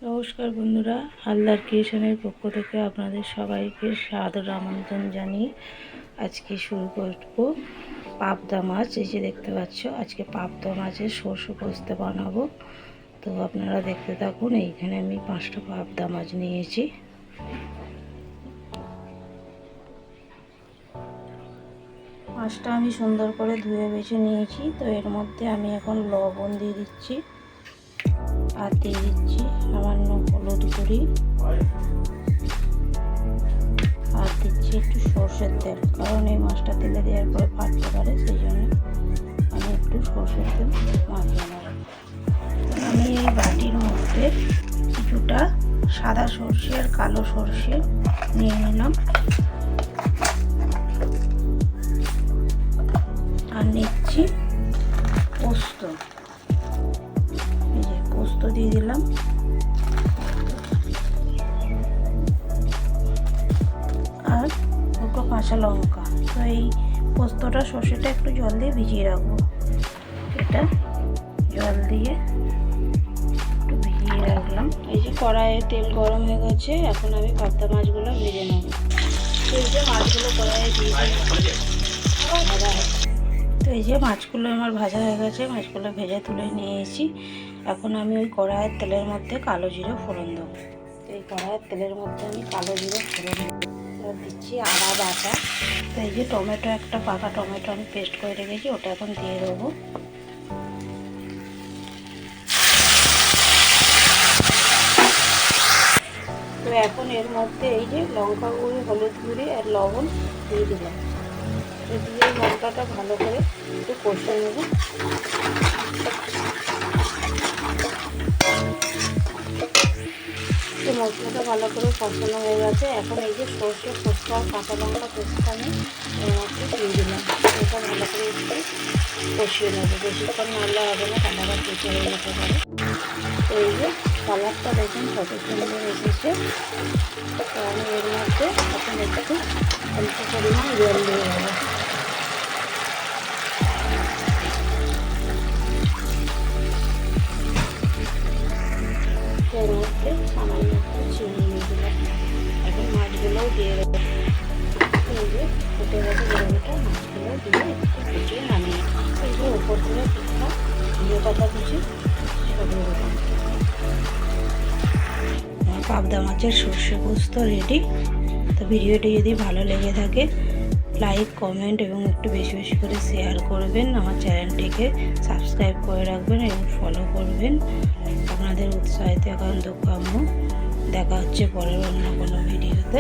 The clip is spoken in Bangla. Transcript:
নমস্কার বন্ধুরা, হালদার ক্রিয়েশনের পক্ষ থেকে আপনাদের সবাইকে সাদর আমন্ত্রণ জানিয়ে আজকে শুরু করব পাবদা মাছ। এই যে দেখতে পাচ্ছ, আজকে পাবদা মাছের সরষে পোস্ত বানাবো। তো আপনারা দেখতে থাকুন। এইখানে আমি 5টা পাবদা মাছ নিয়েছি। মাছটা আমি সুন্দর করে ধুয়ে বেছে নিয়েছি। তো এর মধ্যে আমি এখন লবণ দিয়ে দিচ্ছি, আর দিয়ে দিচ্ছি সামান্য হলুদ গুঁড়ি, আর দিচ্ছি একটু সর্ষের তেল, কারণ এই মাছটা তেলে দেওয়ার পরে ফাটতে পারে, সেই জন্য আমি একটু সর্ষের তেল মাখিয়ে নেব। আমি এই বাটির মধ্যে কিছুটা সাদা সর্ষে আর কালো সর্ষে নিয়ে নিলাম, আর নিচ্ছি পোস্ত। এই যে পোস্ত দিয়ে দিলাম, আর দুটো কাঁচা লঙ্কা। তো এই পোস্তটা সর্ষেটা একটু জল দিয়ে ভিজিয়ে রাখবো। এটা জল দিয়ে একটু ভিজিয়ে রাখলাম। এই যে কড়াইয়ে তেল গরম হয়ে গেছে, এখন আমি পাবদা মাছগুলো ভেজে নেব। তো এই যে মাছগুলো কড়াইয়ে দিয়ে ভাজা হয়। তো এই যে মাছগুলো আমার ভাজা হয়ে গেছে, মাছগুলো ভেজে তুলে নিয়ে এসেছি। এখন আমি ওই কড়াইয়ের তেলের মধ্যে কালো জিরে ফোড়ন দেবো। তো এই কড়াইয়ের তেলের মধ্যে আমি কালো জিরে ফোড়ন দিচ্ছি, আদা বাটা। তো এই যে টমেটো, একটা পাকা টমেটো আমি পেস্ট করে রেখেছি, ওটা এখন দিয়ে দেবো। তো এখন এর মধ্যে এই যে লঙ্কা গুঁড়ি, হলুদ গুঁড়ি আর লবণ দিয়ে দিলাম। তো দিয়ে মশলাটা ভালো করে একটু কষে নেব। তো মশলাটা ভালো করে কষানো হয়ে গেছে। এখন এই যে সর্ষে, পোস্ত আর কাঁচা লঙ্কা পেস্টটা আমি এর মধ্যে দিয়ে দিলাম। এটা ভালো করে একটু কষিয়ে নেবো, বেশিক্ষণ নাড়লে হবে না, কালারটা কেটে হয়ে যেতে পারে। তো এই যে কালারটা দেখুন কত সুন্দর এসেছে। তো আমি এর মধ্যে এখন একটু অল্প পরিমাণ জল দিয়ে দেবো। এর মধ্যে সামান্য একটু চিনি দিয়ে দিলাম। এখন মাছগুলোও দিয়ে দেবো। এই যে ফুটে গেছে গ্রেভিটা, মাছগুলো দিয়ে একটু ফুটিয়ে নামিয়ে এই যে উপর থেকে কিছুটা ধনে পাতা কুচি ছড়িয়ে দেবো। পাবদা মাছের সর্ষে পোস্ত রেডি। তো ভিডিওটি যদি ভালো লেগে থাকে লাইক, কমেন্ট এবং একটু বেশি বেশি করে শেয়ার করবেন। আমার চ্যানেলটিকে সাবস্ক্রাইব করে রাখবেন এবং ফলো করবেন। আপনাদের উৎসাহিত একান্ত কাম্য। দেখা হচ্ছে পরের অন্য কোনো ভিডিওতে।